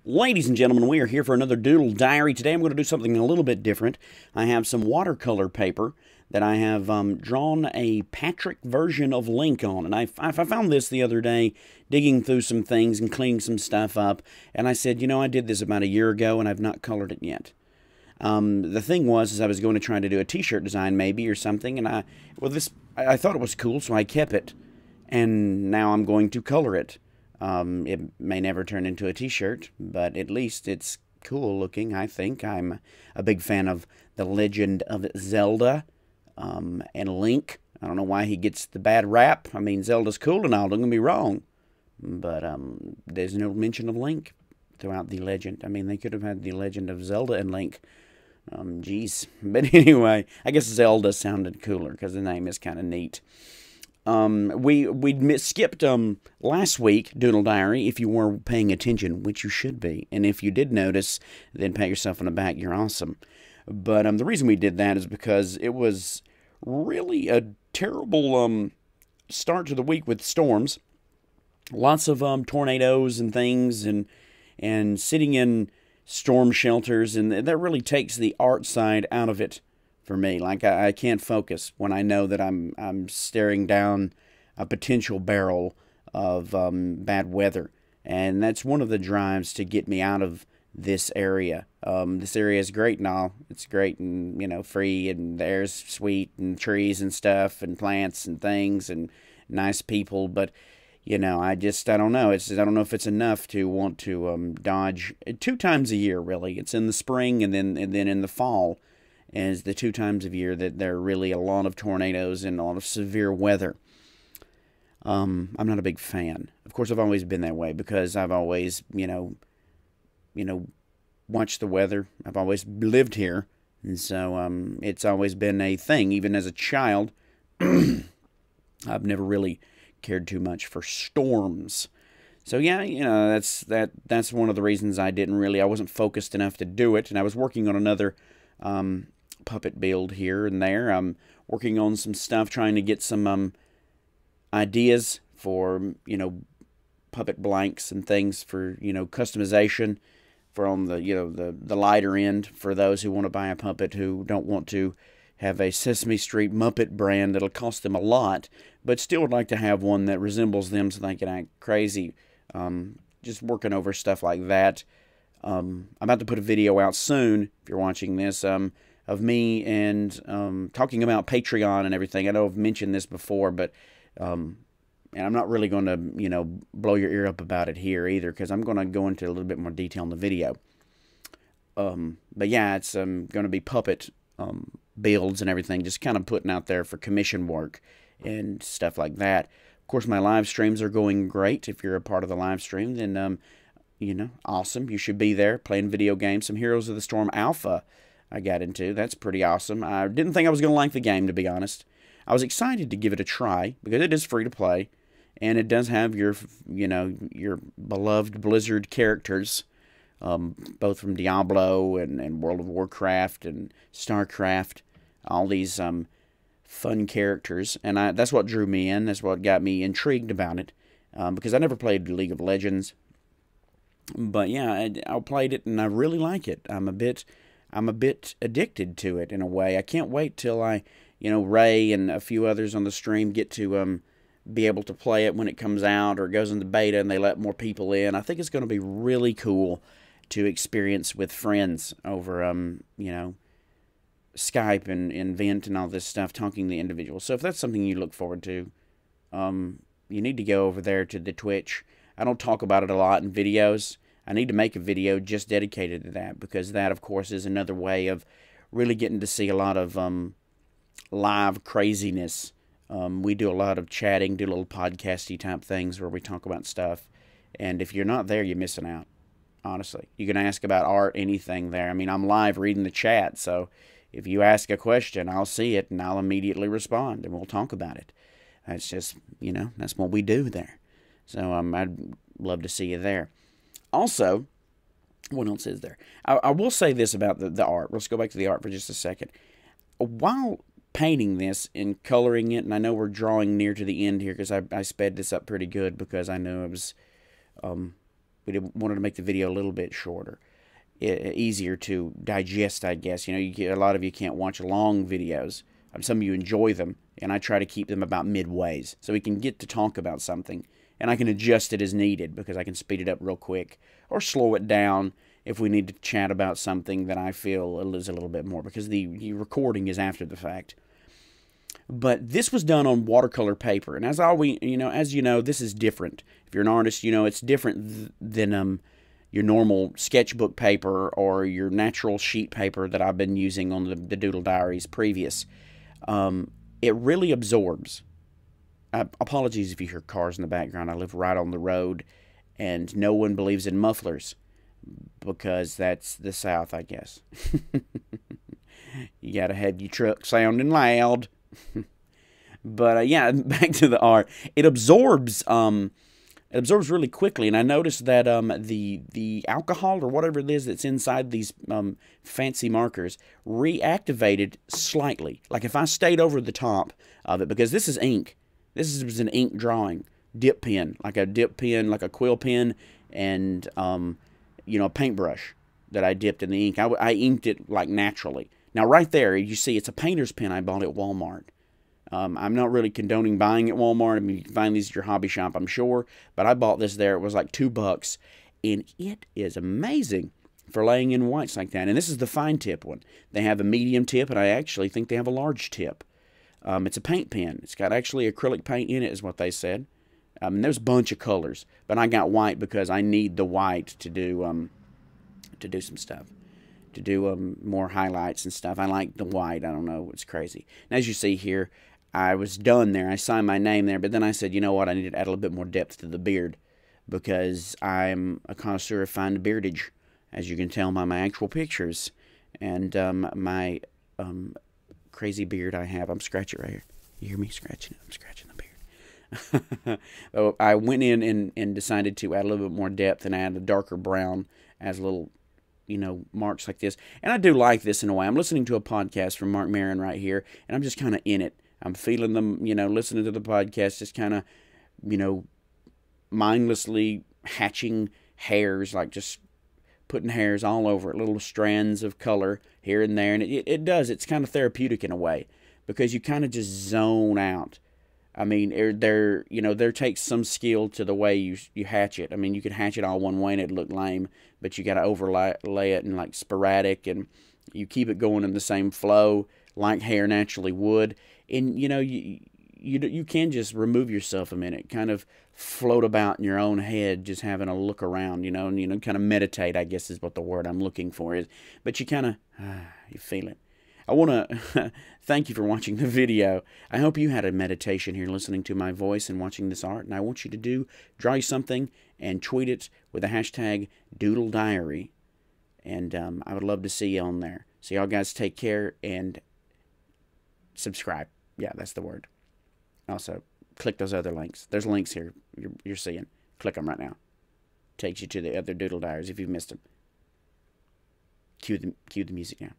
Ladies and gentlemen, we are here for another Doodle Diary. Today I'm going to do something a little bit different. I have some watercolor paper that I have drawn a Patrick version of Link on. And I found this the other day, digging through some things and cleaning some stuff up. And I said, you know, I did this about a year ago and I've not colored it yet. The thing was, I was going to try to do a t-shirt design maybe or something. And I thought it was cool, so I kept it. And now I'm going to color it. It may never turn into a t-shirt, but at least it's cool looking, I think. I'm a big fan of The Legend of Zelda and Link. I don't know why he gets the bad rap. I mean, Zelda's cool and all, don't get me wrong. But there's no mention of Link throughout the legend. I mean, they could have had The Legend of Zelda and Link. Geez. But anyway, I guess Zelda sounded cooler because the name is kind of neat. We skipped last week Doodle Diary if you were paying attention, which you should be, and if you did notice, then pat yourself on the back. You're awesome. But the reason we did that is because it was really a terrible start to the week with storms, lots of tornadoes and things, and sitting in storm shelters, and that really takes the art side out of it. For me, like I can't focus when I know that I'm staring down a potential barrel of bad weather, and that's one of the drives to get me out of this area. This area is great and all; it's great and free, and the air's sweet, and trees and stuff, and plants and things, and nice people. But I don't know. I don't know if it's enough to want to dodge 2 times a year. Really, it's in the spring and then in the fall. As the 2 times of year that there are really a lot of tornadoes and a lot of severe weather. I'm not a big fan. Of course, I've always been that way because I've always, watched the weather. I've always lived here, and so it's always been a thing. Even as a child, I've never really cared too much for storms. So yeah, that's one of the reasons I wasn't focused enough to do it, and I was working on another puppet build here and there. I'm working on some stuff, trying to get some ideas for puppet blanks and things for customization for on the lighter end for those who want to buy a puppet who don't want to have a Sesame Street Muppet brand that'll cost them a lot, but still would like to have one that resembles them so they can act crazy. Just working over stuff like that. I'm about to put a video out soon, if you're watching this, of me and talking about Patreon and everything. I know I've mentioned this before, but and I'm not really going to, blow your ear up about it here either, because I'm going to go into a little bit more detail in the video. But yeah, it's going to be puppet builds and everything, just kind of putting out there for commission work and stuff like that. Of course, my live streams are going great. If you're a part of the live stream, then awesome. You should be there playing video games. Some Heroes of the Storm Alpha I got into. That's pretty awesome. I didn't think I was going to like the game, to be honest. I was excited to give it a try because it is free to play, and it does have your beloved Blizzard characters, both from Diablo and World of Warcraft and StarCraft, all these fun characters, and that's what drew me in. That's what got me intrigued about it, because I never played League of Legends. But yeah, I played it and I really like it. I'm a bit addicted to it in a way. I can't wait till Ray and a few others on the stream get to be able to play it when it comes out or goes into beta and they let more people in. I think it's going to be really cool to experience with friends over Skype and Vent and all this stuff, talking to individuals. So if that's something you look forward to, you need to go over there to the Twitch. I don't talk about it a lot in videos. I need to make a video just dedicated to that, because that, of course, is another way of really getting to see a lot of live craziness. We do a lot of chatting, do little podcasty type things where we talk about stuff. And if you're not there, you're missing out, honestly. You can ask about art, anything there. I mean, I'm live reading the chat, so if you ask a question, I'll see it and I'll immediately respond and we'll talk about it. That's just, that's what we do there. So I'd love to see you there. Also, what else is there? I will say this about the art. Let's go back to the art for just a second. While painting this and coloring it, and I know we're drawing near to the end here because I sped this up pretty good because I knew it was wanted to make the video a little bit shorter, easier to digest, I guess. A lot of you can't watch long videos. Some of you enjoy them, and I try to keep them about midways so we can get to talk about something, and I can adjust it as needed because I can speed it up real quick or slow it down if we need to chat about something that I feel is a little bit more, because the recording is after the fact. But this was done on watercolor paper, and as you know, this is different. If you're an artist, it's different than your normal sketchbook paper or your natural sheet paper that I've been using on the Doodle Diaries previous. It really absorbs. Apologies if you hear cars in the background. I live right on the road, and no one believes in mufflers because that's the South, I guess. You gotta have your truck sounding loud. But yeah, back to the art. It absorbs. It absorbs really quickly, and I noticed that the alcohol or whatever it is that's inside these fancy markers reactivated slightly. Like if I stayed over the top of it, because this is ink. This was an ink drawing, dip pen, like a quill pen, and a paintbrush that I dipped in the ink. I inked it like naturally. Now right there, you see it's a painter's pen I bought at Walmart. I'm not really condoning buying at Walmart. I mean, you can find these at your hobby shop, I'm sure. But I bought this there. It was like $2. And it is amazing for laying in whites like that. And this is the fine tip one. They have a medium tip, and I actually think they have a large tip. It's a paint pen. It's got actually acrylic paint in it, is what they said. And there's a bunch of colors. But I got white because I need the white to do some stuff. To do more highlights and stuff. I like the white. I don't know. It's crazy. And as you see here, I was done there. I signed my name there, but then I said, you know what? I need to add a little bit more depth to the beard because I'm a connoisseur of fine beardage, as you can tell by my actual pictures. And my crazy beard I have. I'm scratching right here. You hear me scratching it? I'm scratching the beard. So I went in and decided to add a little bit more depth and add a darker brown as little, marks like this. And I do like this in a way. I'm listening to a podcast from Mark Maron right here, and I'm just kind of in it. I'm feeling them, listening to the podcast, just kind of, mindlessly hatching hairs, like just putting hairs all over it, little strands of color here and there. And it does. It's kind of therapeutic in a way because you kind of just zone out. I mean, there takes some skill to the way you hatch it. I mean, you could hatch it all one way and it'd look lame, but you got to overlay it in like sporadic, and you keep it going in the same flow like hair naturally would. And, you can just remove yourself a minute, kind of float about in your own head, just having a look around, and kind of meditate, I guess is what the word I'm looking for is. But you kind of, you feel it. I want to thank you for watching the video. I hope you had a meditation here listening to my voice and watching this art. And I want you to draw you something and tweet it with the hashtag Doodle Diary. And I would love to see you on there. So y'all guys take care and subscribe. Yeah, that's the word. Also, click those other links. There's links here you're seeing. Click them right now. Takes you to the other Doodle Diaries if you've missed them. Cue the music now.